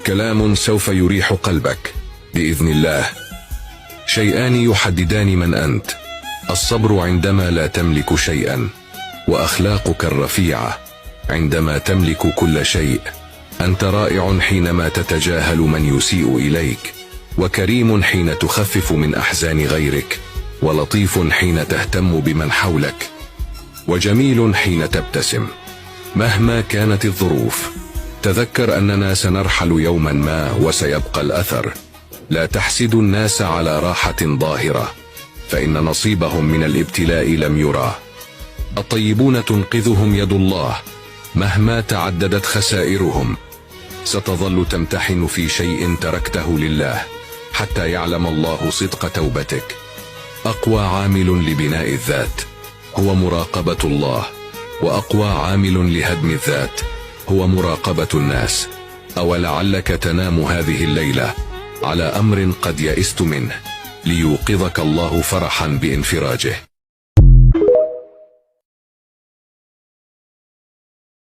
كلام سوف يريح قلبك بإذن الله. شيئان يحددان من أنت: الصبر عندما لا تملك شيئا، وأخلاقك الرفيعة عندما تملك كل شيء. أنت رائع حينما تتجاهل من يسيء إليك، وكريم حين تخفف من أحزان غيرك، ولطيف حين تهتم بمن حولك، وجميل حين تبتسم. مهما كانت الظروف، تذكر أننا سنرحل يوما ما وسيبقى الأثر. لا تحسد الناس على راحة ظاهرة، فإن نصيبهم من الابتلاء لم يرى. الطيبون تنقذهم يد الله مهما تعددت خسائرهم. ستظل تمتحن في شيء تركته لله حتى يعلم الله صدق توبتك. أقوى عامل لبناء الذات هو مراقبة الله، وأقوى عامل لهدم الذات هو مراقبة الناس. أولعلك تنام هذه الليلة على أمر قد يئست منه، ليوقظك الله فرحا بانفراجه.